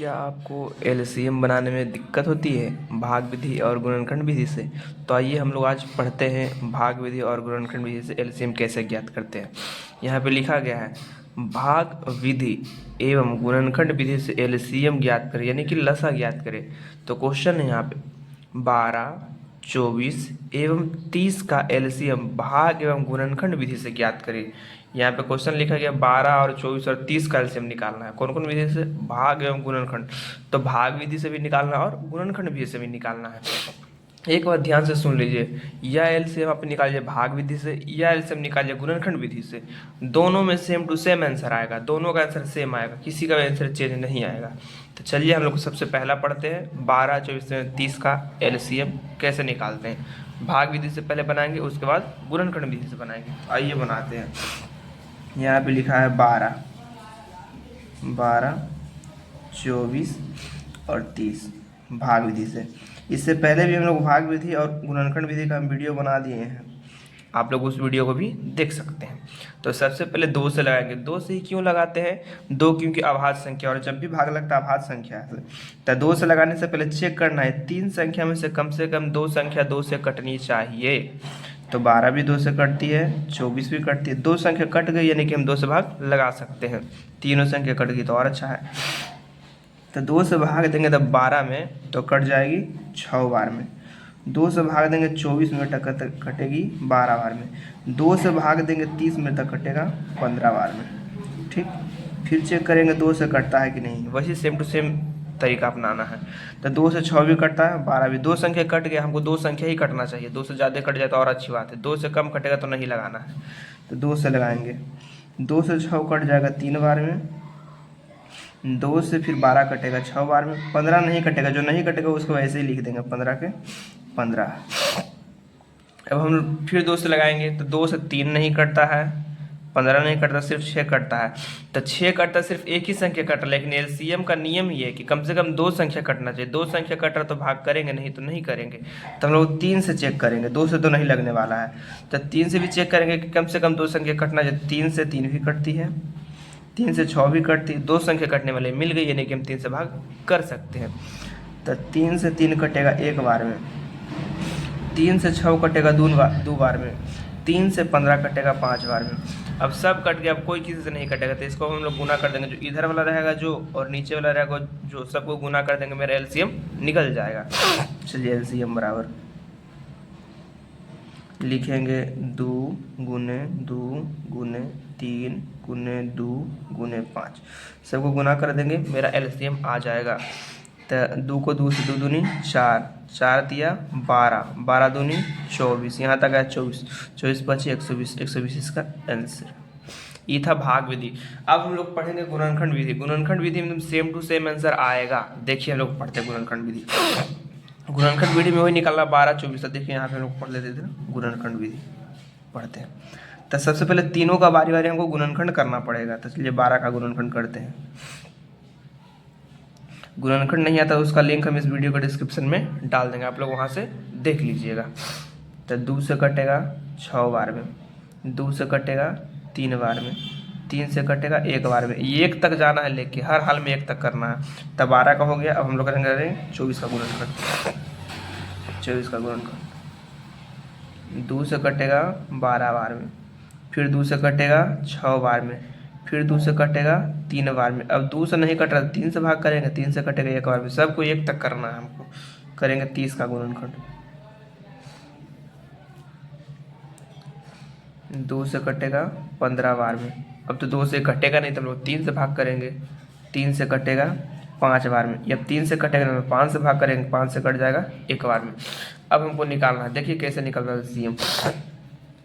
क्या आपको एलसीएम बनाने में दिक्कत होती है भाग विधि और गुणनखंड विधि से? तो आइए हम लोग आज पढ़ते हैं भाग विधि और गुणनखंड विधि से एलसीएम कैसे ज्ञात करते हैं। यहाँ पे लिखा गया है भाग विधि एवं गुणनखंड विधि से एलसीएम ज्ञात करें, यानी कि लसा ज्ञात करें। तो क्वेश्चन है यहाँ पे 12, 24 एवं 30 का एलसीएम भाग एवं गुणनखंड विधि से ज्ञात करें। यहाँ पे क्वेश्चन लिखा गया 12 और 24 और 30 का एलसीएम निकालना है। कौन कौन विधि से? भाग एवं गुणनखंड। तो भाग विधि से भी निकालना है और गुणनखंड विधि से भी निकालना है। एक बार ध्यान से सुन लीजिए, या एलसीएम आप निकालिए भाग विधि से या एलसीएम निकालिए गुणनखंड विधि से, दोनों में सेम टू सेम आंसर आएगा, दोनों का आंसर सेम आएगा, किसी का भी आंसर चेंज नहीं आएगा। तो चलिए हम लोग सबसे पहला पढ़ते हैं 12, 24, 30 का एलसीएम कैसे निकालते हैं। भाग विधि से पहले बनाएंगे, उसके बाद गुणनखंड विधि से बनाएंगे। आइए बनाते हैं। यहाँ पे लिखा है 12, 24 और 30 भाग विधि से। इससे पहले भी हम लोग भाग विधि और गुणनखंड विधि का हम वीडियो बना दिए हैं, आप लोग उस वीडियो को भी देख सकते हैं। तो सबसे पहले 2 से लगाएंगे। 2 से ही क्यों लगाते हैं? 2 क्योंकि अभाज्य संख्या, और जब भी भाग लगता है अभाज्य संख्या है। तो 2 से लगाने से पहले चेक करना है 3 संख्या में से कम 2 संख्या 2 से कटनी चाहिए। तो 12 भी 2 से कटती है, 24 भी कटती है। 2 संख्या कट गई यानी कि हम 2 से भाग लगा सकते हैं। तीनों संख्या कट गई तो और अच्छा है। तो 2 से भाग देंगे तब 12 में तो कट जाएगी 6 बार में। 2 से भाग देंगे 24 में कटेगी 12 बार में। 2 से भाग देंगे 30 में तक कटेगा 15 बार में। ठीक, फिर चेक करेंगे 2 से कटता है कि नहीं। वही सेम टू सेम तरीका अपनाना है। तो 2 से 6 भी कटता है, 12 भी। 2 संख्या कट गया, हमको 2 संख्या ही कटना चाहिए। 2 से ज़्यादा कट जाए तो और अच्छी बात है। 2 से कम कटेगा तो नहीं लगाना है। तो 2 से लगाएंगे। 2 से 6 कट जाएगा 3 बार में। 2 से फिर 12 कटेगा 6 बार में। 15 नहीं कटेगा, जो नहीं कटेगा उसको ऐसे ही लिख देंगे 15 के 15। अब हम फिर 2 से लगाएंगे तो 2 से 3 नहीं कटता है, 15 नहीं कटता, सिर्फ 6 कटता है। तो 6 कटता, सिर्फ एक ही संख्या कट रहा, लेकिन एलसीएम का नियम ये है कि कम से कम 2 संख्या कटना चाहिए। 2 संख्या कट रहा तो भाग करेंगे, नहीं तो नहीं करेंगे। तो हम लोग 3 से चेक करेंगे, 2 से तो नहीं लगने वाला है। तो 3 से भी चेक करेंगे कि कम से कम 2 संख्या कटना चाहिए। 3 से 3 भी कटती है, 3 से 6 भी कटती है। 2 संख्या कटने वाले मिल गई, यानी कि हम 3 से भाग कर सकते हैं। तो 3 से 3 कटेगा 1 बार में। 3 से 6 कटेगा 2 बार में। 3 से 15 कटेगा 5 बार में। अब सब कट गया, अब कोई किसी से नहीं कटेगा। तो इसको हम लोग गुना कर देंगे, जो इधर वाला रहेगा जो और नीचे वाला रहेगा जो, सबको गुना कर देंगे, मेरा एलसीएम निकल जाएगा। चलिए एलसीएम बराबर लिखेंगे 2 गुने 2 गुने 3 गुने 2 गुने 5, सबको गुना कर देंगे, मेरा एलसीएम आ जाएगा। तो 2 को 2 से 2 दूनी 4, 4 दिया 12, 12 दूनी 24, यहाँ तक आया 24, 24 पची 120, 120 इसका आंसर। ये था भाग विधि। अब हम लोग पढ़ेंगे गुणनखंड विधि। गुणनखंड विधि में सेम टू सेम आंसर आएगा। देखिए हम लोग पढ़ते हैं गुणनखंड विधि। गुणनखंड विधि में वही निकालना 12, 24। देखिए यहाँ पे हम लोग पढ़ लेते थे, गुणनखंड विधि पढ़ते हैं। तो सबसे पहले तीनों का बारी बारी हमको गुणनखंड करना पड़ेगा। तो चलिए 12 का गुणनखंड करते हैं। गुणनखंड नहीं आता तो उसका लिंक हम इस वीडियो के डिस्क्रिप्शन में डाल देंगे, आप लोग वहाँ से देख लीजिएगा। तो 2 से कटेगा 6 बार में, 2 से कटेगा 3 बार में, 3 से कटेगा 1 बार में। 1 तक जाना है, लेके हर हाल में 1 तक करना है। तब 12 का हो गया। अब हम लोग करेंगे 24 का गुणनखंड। 24 का गुणनखंड 2 से कटेगा 12 बार में, फिर 2 से कटेगा 6 बार में, फिर 2 से kटेगा 3 बार में। अब 2 से नहीं कट रहा, 3 से भाग करेंगे, 3 से कटेगा 1 बार में। सबको 1 तक करना है हमको। करेंगे 30 का गुणनखंड। 2 से कटेगा 15 बार में। अब तो 2 से कटेगा नहीं, तो हम लोग 3 से भाग करेंगे, 3 से कटेगा 5 बार में। जब 3 से कटेगा तो 5 से भाग करेंगे, 5 से कट जाएगा 1 बार में। अब हमको निकालना है, देखिए कैसे निकल रहा है एलसीएम।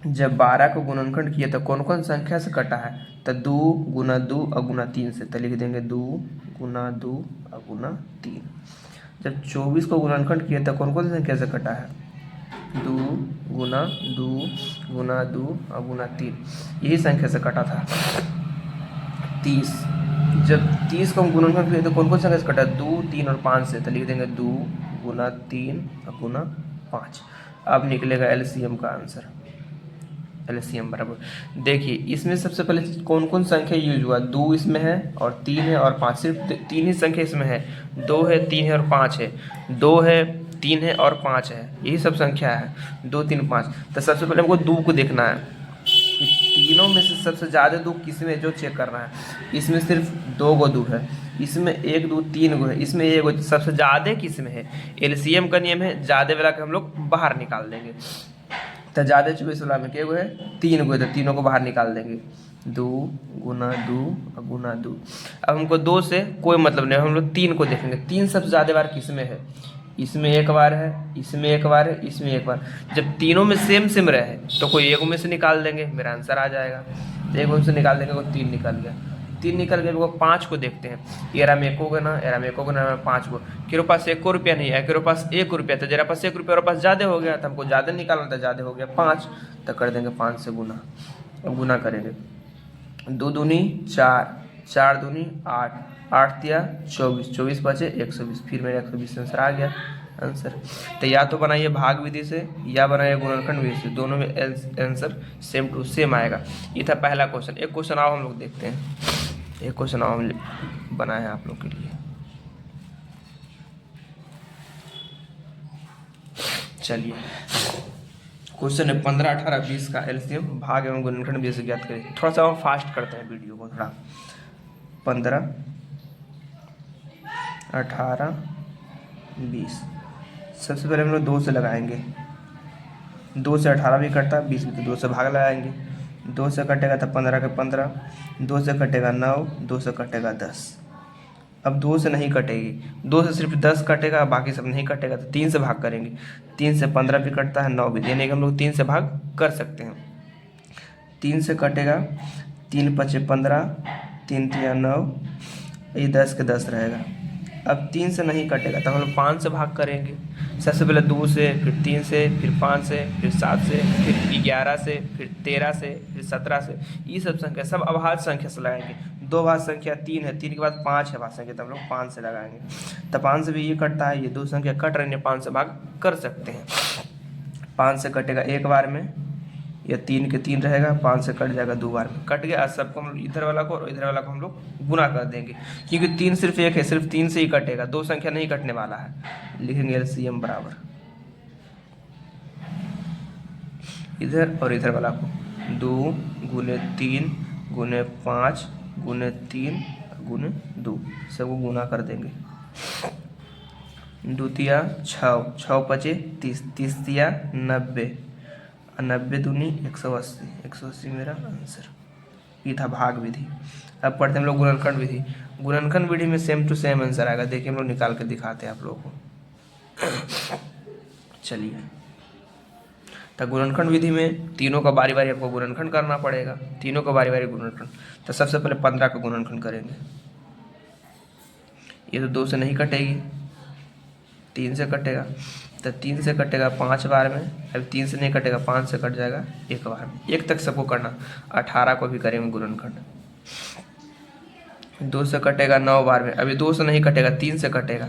जब 12 को गुणनखंड किया तो कौन कौन संख्या से कटा है? तो 2 गुना 2 और गुना 3 से। तो लिख देंगे 2 गुना 2 और गुना 3। जब 24 को गुणनखंड किया तो कौन कौन संख्या से कटा है? 2 गुना 2 गुना 2 और गुना 3, यही संख्या से कटा था। 30, जब 30 को हम गुणनखंड किए तो कौन कौन संख्या से कटा? 2, 3 और 5 से। तो लिख देंगे 2 गुना 3 और गुना 5। अब निकलेगा एलसीएम का आंसर। एलसीएम बराबर, देखिए इसमें सबसे पहले कौन कौन संख्या यूज हुआ, 2 इसमें है और 3 है और 5, सिर्फ 3 ही संख्या इसमें है, 2 है 3 है और 5 है, 2 है 3 है और 5 है, यही सब संख्या है 2 3 5। तो सबसे पहले हमको 2 को देखना है कि तीनों में से सबसे ज़्यादा 2 किस में जो चेक करना है। इसमें सिर्फ 2 गो 2 है, इसमें 1 2 3 गो है, इसमें 1 गो, सबसे ज़्यादा किस में है। एलसीएम का नियम है ज़्यादा वाला के हम लोग बाहर निकाल देंगे। तो ज़्यादा 24 वाला में क्या गो है, 3 गो है, तो तीनों को बाहर निकाल देंगे, 2 गुना 2 और गुना 2। अब हमको 2 से कोई मतलब नहीं, हम लोग 3 को देखेंगे, 3 सबसे ज़्यादा बार किस में है, इसमें 1 बार है, इसमें 1 बार है, इसमें 1 बार। जब तीनों में सेम रहे तो कोई एक में से निकाल देंगे, मेरा आंसर आ जाएगा। तो एक में से निकाल देंगे, कोई 3 निकल गया, 3 निकल गए, वो 5 को देखते हैं, एरा में 1 होगा ना, एरा में 1 होगा ना, 5 को, किरो पास 1 रुपया नहीं है, किरो पास 1 रुपया, तो जरा पास 1 रुपया और पास ज़्यादा हो गया, तो हमको ज़्यादा निकालना था, ज़्यादा हो गया 5, तो कर देंगे 5 से गुना। अब गुना करेंगे, 2 दूनी 4, 4 दूनी 8, 8 तिया 24, 24 बचे 120, फिर मेरा 120 आंसर आ गया आंसर। तो या तो बनाइए भाग विधि से या बनाइए गुणनखंड विधि से, दोनों में आंसर सेम टू सेम आएगा। ये था पहला क्वेश्चन। एक क्वेश्चन आओ हम लोग देखते हैं, एक क्वेश्चन आओ हम बनाए हैं आप लोग के लिए। चलिए क्वेश्चन है 15 18 20 का एलसीएम भाग एवं गुणनखंड विधि से ज्ञात करें। थोड़ा सा हम फास्ट करते हैं वीडियो को, थोड़ा 15 18 20। सबसे पहले हम लोग 2 से लगाएंगे, 2 से 18 भी कटता, 20 भी, तो 2 से भाग लगाएंगे, 2 से कटेगा तो 15 के 15, 2 से कटेगा 9, 2 से कटेगा 10। अब 2 से नहीं कटेगी, 2 से सिर्फ 10 कटेगा, बाकी सब नहीं कटेगा, तो 3 से भाग करेंगे, 3 से 15 भी कटता है, 9 भी, यानी कि हम लोग 3 से भाग कर सकते हैं। 3 से कटेगा, 3 पचे 15, 3 तिया 9, ये 10 के 10 रहेगा। अब 3 से नहीं कटेगा तो हम लोग 5 से भाग करेंगे। सबसे पहले 2 से, फिर 3 से, फिर 5 से, फिर 7 से, फिर 11 से, फिर 13 से, फिर 17 से, ये सब संख्या सब अभाज्य संख्या से लगाएंगे। 2 भाज्य संख्या 3 है, 3 के बाद 5 है भाज्य संख्या, तो हम लोग 5 से लगाएंगे। तो 5 से भी ये कटता है, ये 2 संख्या कट रही है, 5 से भाग कर सकते हैं। 5 से कटेगा एक बार में, या 3 के 3 रहेगा, 5 से कट जाएगा 2 बार में, कट गया। सबको हम इधर वाला को और इधर वाला को हम लोग गुना कर देंगे, क्योंकि 3 सिर्फ 1 है, सिर्फ 3 से ही कटेगा, 2 संख्या नहीं कटने वाला है। लिखेंगे एलसीएम बराबर इधर और इधर वाला को 2 गुने 3 गुने 5 गुने 3 गुने 2, सबको गुना कर देंगे। 2 तिया 6, 6 पचे 30, 30 तिया 90, 90 दूनी 180, 180 मेरा आंसर। ये था भाग विधि। अब पढ़ते हैं हम लोग गुणनखंड विधि। गुणनखंड विधि में सेम टू सेम आंसर आएगा, देखिए हम लोग निकाल के दिखाते हैं आप लोगों को। चलिए, तो गुणनखंड विधि में तीनों का बारी बारी आपको गुणनखंड करना पड़ेगा, तीनों का बारी बारी गुणनखंड। तो सबसे पहले 15 का गुणनखंड करेंगे, ये तो 2 से नहीं कटेगी, 3 से कटेगा, तो 3 से कटेगा 5 बार में, अब 3 से नहीं कटेगा, 5 से कट जाएगा 1 बार में, 1 तक सबको करना। 18 को भी करेंगे गुणनखंड, 2 से कटेगा 9 बार में, अभी 2 से नहीं कटेगा, 3 से कटेगा,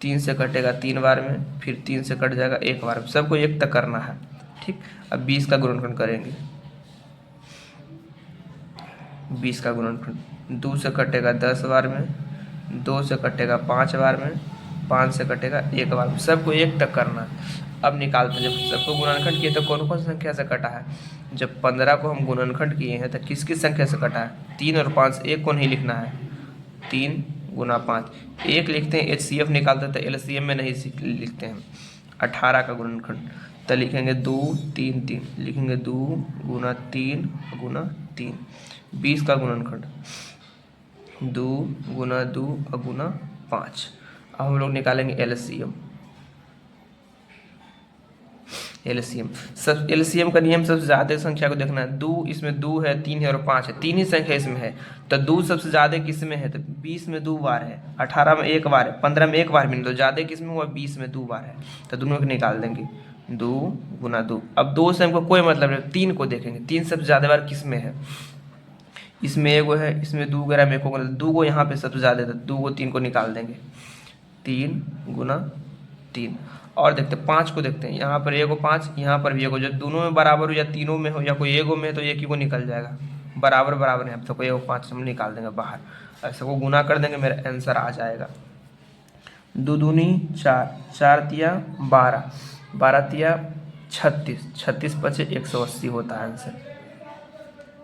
3 से कटेगा 3 बार में, फिर 3 से कट जाएगा 1 बार में, सबको 1 तक करना है, ठीक। अब 20 का गुणनखंड करेंगे, 20 का गुणनखंड 2 से कटेगा 10 बार में, 2 से कटेगा 5 बार में, 5 से कटेगा 1 बार में, सबको 1 तक करना है। अब निकालते हैं, जब सबको गुणनखंड किए तो कौन कौन संख्या से कटा है। जब 15 को हम गुणनखंड किए हैं तो किस किस संख्या से कटा है, 3 और 5, 1 को नहीं लिखना है, 3 गुना 5, 1 लिखते हैं, HCF निकालते हैं, तो LCM में नहीं लिखते हैं। 18 का गुणनखंड तो लिखेंगे 2 3 3, लिखेंगे 2 गुना 3 गुना 3। 20 का गुणनखंड 2 गुना 2 और गुना 5। अब हम लोग निकालेंगे LCM। सब LCM का नियम सबसे ज़्यादा संख्या को देखना है। 2 इसमें 2 है, 3 है और 5 है, 3 ही संख्या इसमें है, तो 2 सबसे ज़्यादा किस में है, तो 20 में 2 बार है, 18 में 1 बार है, 15 में 1 बार भी नहीं, तो ज़्यादा किस में हुआ, 20 में 2 बार है, तो दोनों को निकाल देंगे। 2 गुना 2, अब 2 से हमको कोई मतलब नहीं, 3 को देखेंगे, 3 सबसे ज़्यादा बार किस में है, इसमें 1 है, इसमें 2 ग्राम 1 को, 2 को यहाँ पे सबसे ज़्यादा था, 2 को 3 को निकाल देंगे। 3 गुना 3। और देखते 5 को देखते हैं, यहाँ पर ए को 5, यहाँ पर भी ए को, जब दोनों में बराबर हो या तीनों में हो या कोई एगो में, तो एक ही को निकल जाएगा, बराबर बराबर है, तो कोई एगो 5 हम निकाल देंगे बाहर, ऐसे को गुना कर देंगे, मेरा आंसर आ जाएगा। 2 दूनी 4, 4 तिया 12, 12 तिया 36, 36 पचे 180 होता है आंसर।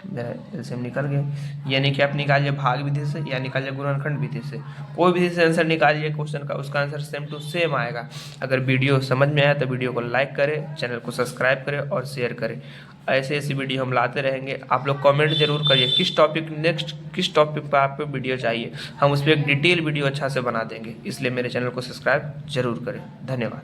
मेरा एलसीएम निकल गए। यानी कि आप निकालिए भाग विधि से या निकालिए गुणनखंड विधि से, कोई विधि से आंसर निकालिए क्वेश्चन का, उसका आंसर सेम टू सेम आएगा। अगर वीडियो समझ में आया तो वीडियो को लाइक करें, चैनल को सब्सक्राइब करें और शेयर करें। ऐसे ऐसी वीडियो हम लाते रहेंगे। आप लोग कमेंट जरूर करिए किस टॉपिक नेक्स्ट किस टॉपिक पर आपको वीडियो चाहिए, हम उस पर एक डिटेल वीडियो अच्छा से बना देंगे। इसलिए मेरे चैनल को सब्सक्राइब जरूर करें। धन्यवाद।